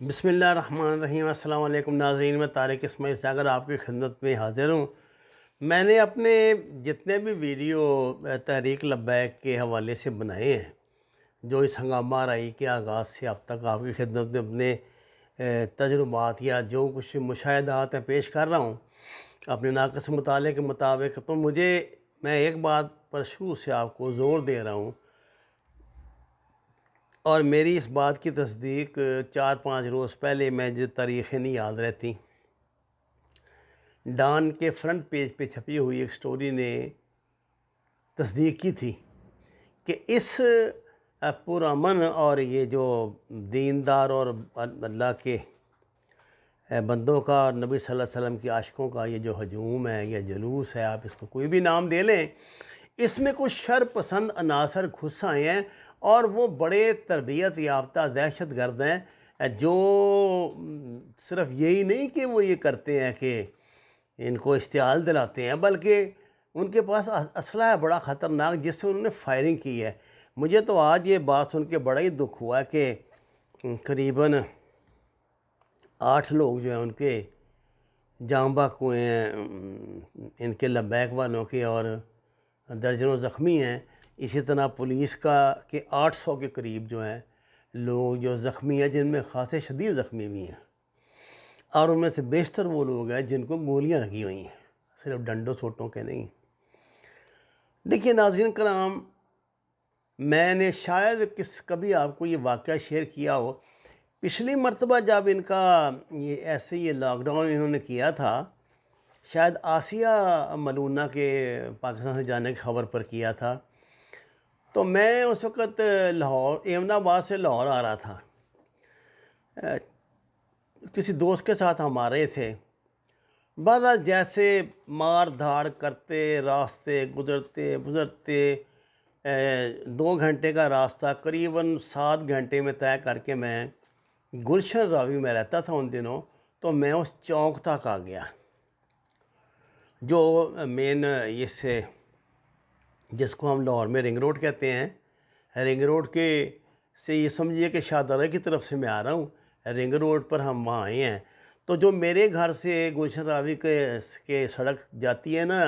بسم اللہ الرحمن الرحیم۔ السلام علیکم ناظرین، میں طارق اسماعیل ساگر آپ کی خدمت میں حاضر ہوں۔ میں نے اپنے جتنے بھی ویڈیو تحریک لبیک کے حوالے سے بنائے ہیں، جو اس ہنگامہ آرائی کے آغاز سے اب تک آپ کی خدمت میں اپنے تجربات یا جو کچھ مشاہدات ہیں پیش کر رہا ہوں اپنے ناقص مطالعے کے مطابق، تو میں ایک بات پر شروع سے آپ کو زور دے رہا ہوں، اور میری اس بات کی تصدیق 4-5 روز پہلے میں جو تاریخیں نہیں یاد رہتی، ڈان کے فرنٹ پیج پہ چھپی ہوئی ایک سٹوری نے تصدیق کی تھی کہ اس پرامن اور یہ جو دیندار اور اللہ کے بندوں کا اور نبی صلی اللہ علیہ وسلم کی عاشقوں کا یہ جو ہجوم ہے یا جلوس ہے، آپ اس کو کوئی بھی نام دے لیں، اس میں کچھ شر پسند عناصر گھس آئے ہیں، اور وہ بڑے تربیت یافتہ دہشت گرد ہیں، جو صرف یہی نہیں کہ وہ یہ کرتے ہیں کہ ان کو اشتعال دلاتے ہیں، بلکہ ان کے پاس اسلحہ ہے بڑا خطرناک جس سے انہوں نے فائرنگ کی ہے۔ مجھے تو آج یہ بات سن کے بڑا ہی دکھ ہوا ہے کہ قریباً 8 لوگ جو ہیں ان کے جاں بحق ہوئے ہیں، ان کے لبیک والوں کے، اور درجنوں زخمی ہیں۔ اسی طرح پولیس کے 800 کے قریب جو ہیں لوگ جو زخمی ہیں، جن میں خاصے شدید زخمی بھی ہیں، اور ان میں سے بیشتر وہ لوگ ہیں جن کو گولیاں لگی ہوئی ہیں، صرف ڈنڈوں سوٹوں کے نہیں۔ دیکھیے ناظرین کرام، میں نے شاید کبھی آپ کو یہ واقعہ شیئر کیا ہو، پچھلی مرتبہ جب ان کا یہ لاک ڈاؤن انہوں نے کیا تھا، شاید آسیہ ملونہ کے پاکستان سے جانے کی خبر پر کیا تھا، تو میں اس وقت ایمن آباد سے لاہور آ رہا تھا، کسی دوست کے ساتھ ہم آ رہے تھے۔ بہرحال جیسے مار دھاڑ کرتے راستے گزرتے 2 گھنٹے کا راستہ قریباً 7 گھنٹے میں طے کر کے میں گلشن راوی میں رہتا تھا ان دنوں، تو میں اس چوک تک آ گیا جو مین جس کو ہم لاہور میں رنگ روڈ کہتے ہیں۔ رنگ روڈ کے سے یہ سمجھیے کہ شاہدرہ کی طرف سے میں آ رہا ہوں، رنگ روڈ پر ہم وہاں آئے ہیں۔ تو جو میرے گھر سے گلشن راوی کے سڑک جاتی ہے نا،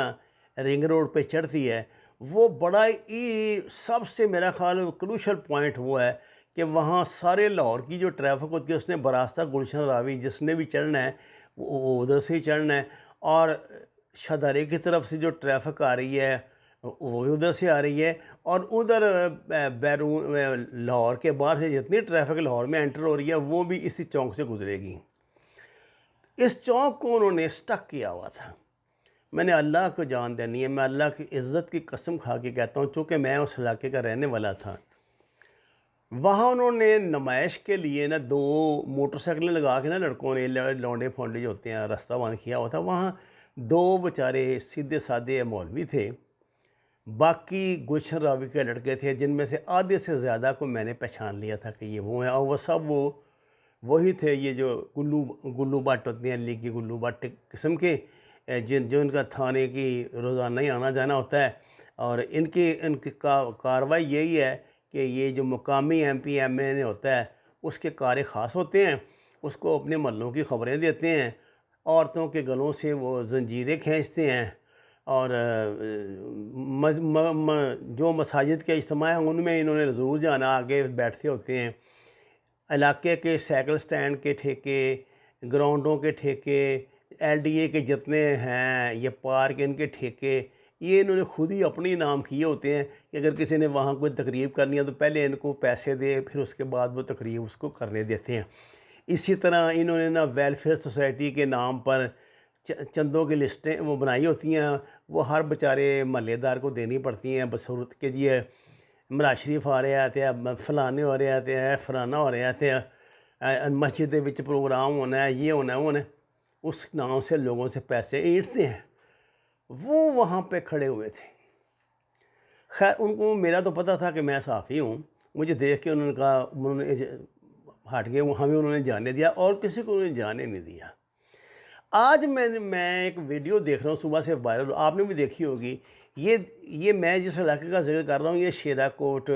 رنگ روڈ پہ چڑھتی ہے، وہ بڑا ہی سب سے میرا خیال کروشل پوائنٹ وہ ہے کہ وہاں سارے لاہور کی جو ٹریفک ہوتی ہے اس نے براستہ گلشن راوی جس نے بھی چڑھنا ہے وہ ادھر سے ہی چڑھنا ہے، اور شاہدرہ کی طرف سے جو ٹریفک آ رہی ہے وہ ادھر سے آ رہی ہے، اور ادھر بیرون لاہور کے باہر سے جتنی ٹریفک لاہور میں انٹر ہو رہی ہے وہ بھی اسی چوک سے گزرے گی۔ اس چوک کو انہوں نے سٹک کیا ہوا تھا۔ میں نے اللہ کو جان دینی ہے، میں اللہ کی عزت کی قسم کھا کے کہتا ہوں، چونکہ میں اس علاقے کا رہنے والا تھا، وہاں انہوں نے نمائش کے لیے 2 موٹر سائیکلیں لگا کے لڑکوں نے، لونڈے پھونڈے جو ہوتے ہیں، راستہ بند کیا ہوا تھا۔ وہاں 2 بیچارے سیدھے سادے مولوی تھے، باقی گلشن راوی کے لڑکے تھے، جن میں سے آدھے سے زیادہ کو میں نے پہچان لیا تھا کہ یہ وہ ہیں، اور وہ سب وہی تھے، یہ جو گلو بٹ ہوتے ہیں، لیگی گلو بٹ قسم کے، جو ان کا تھانے کی روزانہ ہی آنا جانا ہوتا ہے، اور ان کی کاروائی یہی ہے کہ یہ جو مقامی ایم پی ایم اے ہوتا ہے اس کے کار خاص ہوتے ہیں، اس کو اپنے محلوں کی خبریں دیتے ہیں، عورتوں کے گلوں سے وہ زنجیریں کھینچتے ہیں، اور جو مساجد کے اجتماع ہیں ان میں انہوں نے ضرور جانا، آگے بیٹھتے ہوتے ہیں۔ علاقے کے سائیکل سٹینڈ کے ٹھیکے، گراؤنڈوں کے ٹھیکے، ایل ڈی اے کے جتنے ہیں، یہ پارک ان کے ٹھیکے، یہ انہوں نے خود ہی اپنی نام کیے ہوتے ہیں کہ اگر کسی نے وہاں کوئی تقریب کرنی ہے تو پہلے ان کو پیسے دے، پھر اس کے بعد وہ تقریب اس کو کرنے دیتے ہیں۔ اسی طرح انہوں نے ویلفیئر سوسائٹی کے نام پر چندوں کی لسٹیں وہ بنائی ہوتی ہیں، وہ ہر بیچارے محلے دار کو دینی پڑتی ہیں بصورت کے جی مراج شریف آ رہے آتے ہیں، فلانے ہو رہے آتے ہیں، فلانا ہو رہے آتے ہیں، مسجد وچ پروگرام ہونا ہے، یہ ہونا ہے، وہ ہونا ہے، اس نام سے لوگوں سے پیسے اینٹتے ہیں۔ وہ وہاں پہ کھڑے ہوئے تھے۔ خیر ان کو میرا تو پتہ تھا کہ میں صحافی ہوں، مجھے دیکھ کے انہوں نے کہا، انہوں نے ہٹ گئے، ہمیں انہوں نے جانے دیا، اور کسی کو انہوں نے جانے نہیں دیا۔ آج میں ایک ویڈیو دیکھ رہا ہوں صبح سے وائرل، آپ نے بھی دیکھی ہوگی، یہ میں جس علاقے کا ذکر کر رہا ہوں یہ شیرا کوٹ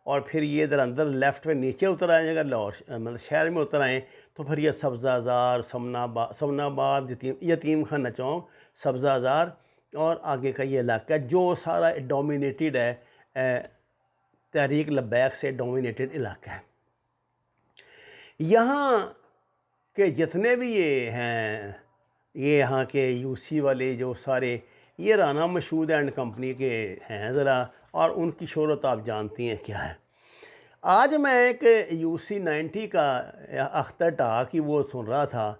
اور پھر یہ ادھر اندر لیفٹ میں نیچے اتر آئیں اگر لاہور مطلب شہر میں اتر آئیں تو پھر یہ سبزہ زار، سمن آباد، یتیم خانہ چوک، سبزہ زار اور آگے کا یہ علاقہ جو سارا ڈومینیٹڈ ہے، تحریک لبیک سے ڈومینیٹڈ علاقہ ہے۔ یہاں کے جتنے بھی یہ ہیں، یہ یہاں کے یو سی والے جو سارے، یہ رانا مشہود اینڈ کمپنی کے ہیں ذرا، اور ان کی شہرت آپ جانتی ہیں کیا ہے۔ آج میں ایک یو سی 90 کا اختر ٹا کی وہ سن رہا تھا،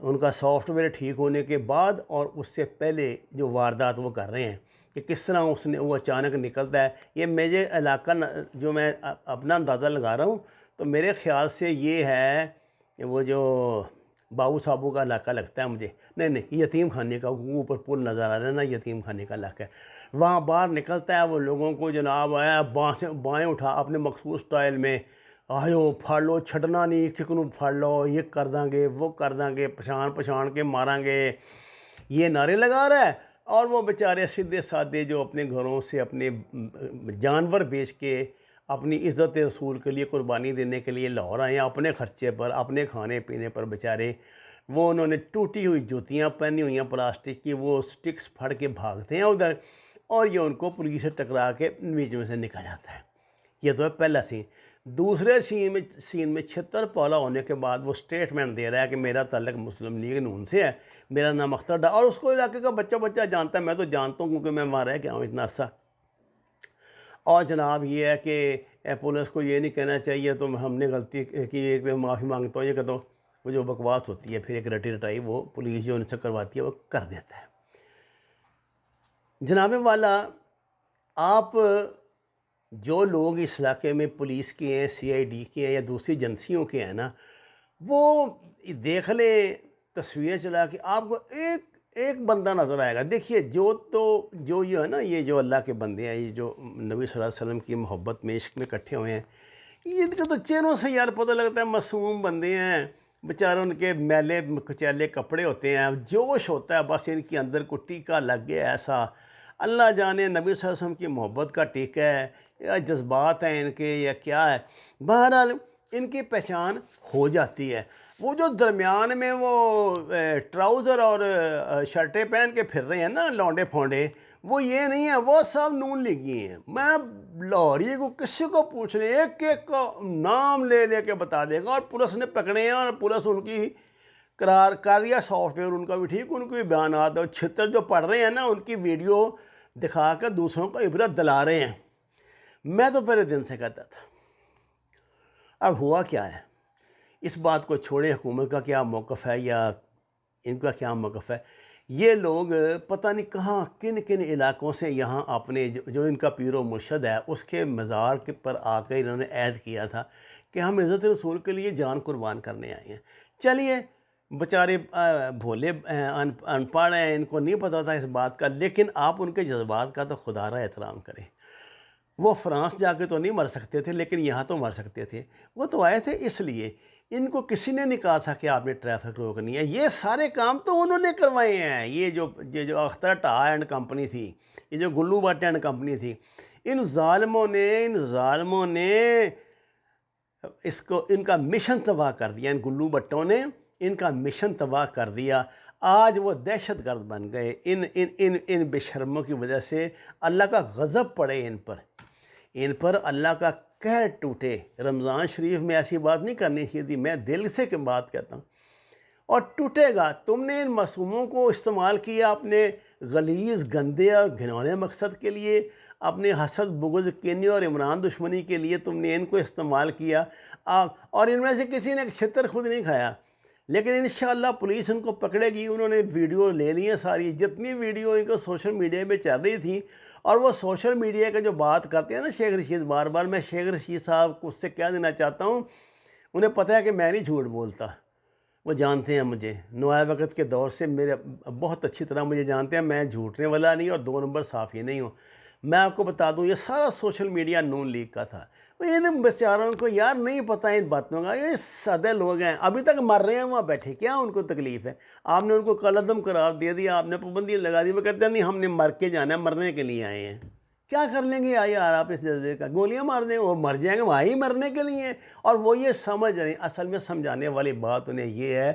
ان کا سافٹ ویئر ٹھیک ہونے کے بعد اور اس سے پہلے جو واردات وہ کر رہے ہیں کہ کس طرح وہ اچانک نکلتا ہے۔ یہ میرے علاقہ جو میں اپنا اندازہ لگا رہا ہوں تو میرے خیال سے یہ ہے وہ جو باؤ صابو کا علاقہ لگتا ہے مجھے، نہیں یتیم خانے کا، اوپر پل نظر آ رہا ہے نا، یتیم خانے کا علاقہ ہے۔ وہاں باہر نکلتا ہے، وہ لوگوں کو جناب آیا بائیں اٹھا اپنے مخصوص سٹائل میں، آئیو پھاڑ لو، چھڈنا نہیں، ککنو پھاڑ لو، یہ کر دیں گے، وہ کر دیں گے، پچھان کے ماریں گے، یہ نعرے لگا رہا ہے۔ اور وہ بیچارے سیدھے سادے جو اپنے گھروں سے اپنے جانور بیچ کے اپنی عزت رسول کے لیے قربانی دینے کے لیے لاہور آئے ہیں، اپنے خرچے پر، اپنے کھانے پینے پر بیچارے، وہ انہوں نے ٹوٹی ہوئی جوتیاں پہنی ہوئی ہیں پلاسٹک کی، وہ سٹکس پھڑ کے بھاگتے ہیں ادھر، اور یہ ان کو پولیس سے ٹکرا کے بیچ میں سے نکل جاتا ہے۔ یہ تو ہے پہلا سین۔ دوسرے سین میں 76 پالا ہونے کے بعد وہ سٹیٹمنٹ دے رہا ہے کہ میرا تعلق مسلم لیگ نون سے ہے، میرا نام اختر ڈا، اور اس کو علاقے کا بچہ جانتا ہے، میں تو جانتا ہوں کیونکہ میں وہاں رہ کے آؤں اتنا عرصہ۔ اور جناب یہ ہے کہ پولیس کو یہ نہیں کہنا چاہیے تو ہم نے غلطی کی، ایک معافی مانگتا ہوں، یہ کہتا ہوں، وہ جو بکواس ہوتی ہے پھر ایک رٹی رٹائی وہ پولیس جو ان سے کرواتی ہے وہ کر دیتا ہے۔ جناب والا، آپ جو لوگ اس علاقے میں پولیس کے ہیں، سی آئی ڈی کے ہیں یا دوسری ایجنسیوں کے ہیں نا، وہ دیکھ لیں تصویریں چلا کے، آپ کو ایک بندہ نظر آئے گا۔ دیکھیے جو یہ ہے نا، یہ جو اللہ کے بندے ہیں، یہ جو نبی صلی اللہ علیہ وسلم کی محبت میں، عشق میں اکٹھے ہوئے ہیں، ان کے تو چہروں سے یار پتہ لگتا ہے معصوم بندے ہیں بیچارے، ان کے میلے کچیلے کپڑے ہوتے ہیں، جوش ہوتا ہے بس ان کے اندر کو ٹیکہ لگ گیا ایسا، اللہ جانے نبی صلی اللہ علیہ وسلم کی محبت کا ٹیکہ ہے یا جذبات ہیں ان کے یا کیا ہے، بہرحال ان کی پہچان ہو جاتی ہے۔ وہ جو درمیان میں وہ ٹراؤزر اور شرٹیں پہن کے پھر رہے ہیں نا لونڈے پھونڈے، وہ یہ نہیں ہے، وہ سب نون لیگی ہیں۔ میں لاہوری کو کسی کو پوچھ لیں، ایک کو نام لے کے بتا دے گا، اور پولیس نے پکڑے ہیں اور پولیس ان کی قرار کر رہی ہے، سافٹ ویئر ان کا بھی ٹھیک، ان کے بھی بیانات، اور چھتر جو پڑھ رہے ہیں نا ان کی ویڈیو دکھا کر دوسروں کو عبرت دلا رہے ہیں۔ میں تو پہلے دن سے کہتا تھا۔ اب ہوا کیا ہے، اس بات کو چھوڑیں حکومت کا کیا موقف ہے یا ان کا کیا موقف ہے، یہ لوگ پتہ نہیں کہاں کن علاقوں سے یہاں اپنے جو ان کا پیر و مرشد ہے اس کے مزار پر آ کر انہوں نے عہد کیا تھا کہ ہم عزت رسول کے لیے جان قربان کرنے آئے ہیں۔ چلیے بیچارے بھولے ان پڑھ ہیں، ان کو نہیں پتہ تھا اس بات کا، لیکن آپ ان کے جذبات کا تو خدا را احترام کریں۔ وہ فرانس جا کے تو نہیں مر سکتے تھے لیکن یہاں تو مر سکتے تھے، وہ تو آئے تھے اس لیے۔ ان کو کسی نے نہیں کہا تھا کہ آپ نے ٹریفک روکنی ہے، یہ سارے کام تو انہوں نے کروائے ہیں۔ یہ جو اختر ٹا اینڈ کمپنی تھی، یہ جو گلو بٹ اینڈ کمپنی تھی، ان ظالموں نے ان کا مشن تباہ کر دیا، ان گلو بٹوں نے ان کا مشن تباہ کر دیا۔ آج وہ دہشت گرد بن گئے، ان بے شرموں کی وجہ سے اللہ کا غضب پڑے ان پر اللہ کا قہر ٹوٹے۔ رمضان شریف میں ایسی بات نہیں کرنی چاہیے تھی، میں دل سے کہ بات کہتا ہوں، اور ٹوٹے گا۔ تم نے ان معصوموں کو استعمال کیا اپنے غلیظ، گندے اور گھنونے مقصد کے لیے، اپنے حسد، بغض، کینہ اور عمران دشمنی کے لیے تم نے ان کو استعمال کیا، اور ان میں سے کسی نے چھتر خود نہیں کھایا، لیکن انشاءاللہ پولیس ان کو پکڑے گی۔ انہوں نے ویڈیو لے لی ہیں ساری، جتنی ویڈیو ان کو سوشل میڈیا پہ چل رہی تھی، اور وہ سوشل میڈیا کا جو بات کرتے ہیں نا شیخ رشید، بار بار میں شیخ رشید صاحب کو اس سے کیا دینا چاہتا ہوں، انہیں پتہ ہے کہ میں نہیں جھوٹ بولتا، وہ جانتے ہیں مجھے، نوائے وقت کے دور سے میرے بہت اچھی طرح مجھے جانتے ہیں، میں جھوٹنے والا نہیں اور 2 نمبر صافی نہیں ہوں۔ میں آپ کو بتا دوں یہ سارا سوشل میڈیا نون لیگ کا تھا۔ ان بیچاروں کو یار نہیں پتہ ان باتوں کا، یہ سادے لوگ ہیں، ابھی تک مر رہے ہیں وہاں بیٹھے، کیا ان کو تکلیف ہے؟ آپ نے ان کو کالعدم قرار دے دیا، آپ نے پابندی لگا دی، وہ کہتے ہیں نہیں ہم نے مر کے جانا ہے، مرنے کے لیے آئے ہیں۔ کیا کر لیں گے یار آپ اس جذبے کا؟ گولیاں مار دیں گے، وہ مر جائیں گے، وہاں ہی مرنے کے لیے ہیں۔ اور وہ یہ سمجھ رہے ہیں، اصل میں سمجھانے والی بات انہیں یہ ہے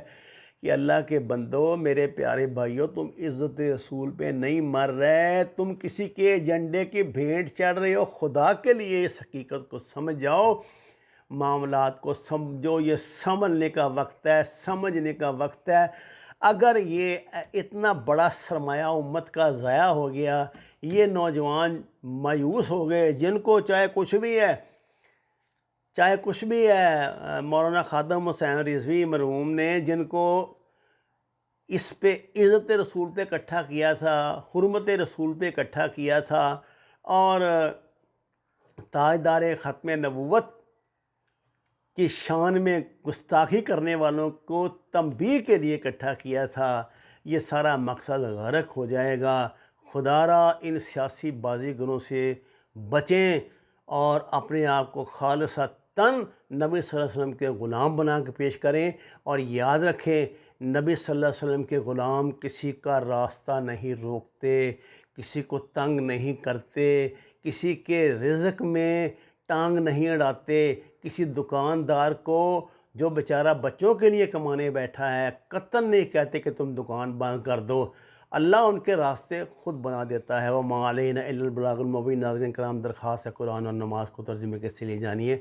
کہ اللہ کے بندو، میرے پیارے بھائیو، تم عزت رسول پہ نہیں مر رہے، تم کسی کے ایجنڈے کی بھینٹ چڑھ رہے ہو۔ خدا کے لیے اس حقیقت کو سمجھ جاؤ، معاملات کو سمجھو، یہ سمجھنے کا وقت ہے، سمجھنے کا وقت ہے۔ اگر یہ اتنا بڑا سرمایہ امت کا ضائع ہو گیا، یہ نوجوان مایوس ہو گئے، جن کو چاہے کچھ بھی ہے، مولانا خادم حسین رضوی مرحوم نے جن کو اس پہ عزت رسول پہ اکٹھا کیا تھا، حرمت رسول پہ اکٹھا کیا تھا، اور تاجدار ختم نبوت کی شان میں گستاخی کرنے والوں کو تنبیہ کے لیے اکٹھا کیا تھا، یہ سارا مقصد غرق ہو جائے گا۔ خدا را ان سیاسی بازی گروں سے بچیں اور اپنے آپ کو خالصتاً نبی صلی اللہ علیہ وسلم کے غلام بنا کے پیش کریں، اور یاد رکھیں نبی صلی اللہ علیہ وسلم کے غلام کسی کا راستہ نہیں روکتے، کسی کو تنگ نہیں کرتے، کسی کے رزق میں ٹانگ نہیں اڑاتے، کسی دکاندار کو جو بیچارہ بچوں کے لیے کمانے بیٹھا ہے قطعاً نہیں کہتے کہ تم دکان بند کر دو۔ اللہ ان کے راستے خود بنا دیتا ہے۔ وَمَا عَلَيْنَا إِلَّا الْبَلَاغُ الْمُبِينُ۔ ناظرین کرام، درخواست ہے قرآن اور نماز کو ترجمے کے لیے جانیے،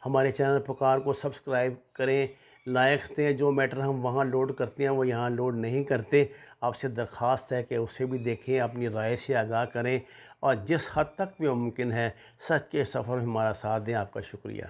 ہمارے چینل پکار کو سبسکرائب کریں، لائکس دیں، جو میٹر ہم وہاں لوڈ کرتے ہیں وہ یہاں لوڈ نہیں کرتے، آپ سے درخواست ہے کہ اسے بھی دیکھیں، اپنی رائے سے آگاہ کریں، اور جس حد تک بھی ممکن ہے سچ کے سفر میں ہمارا ساتھ دیں۔ آپ کا شکریہ۔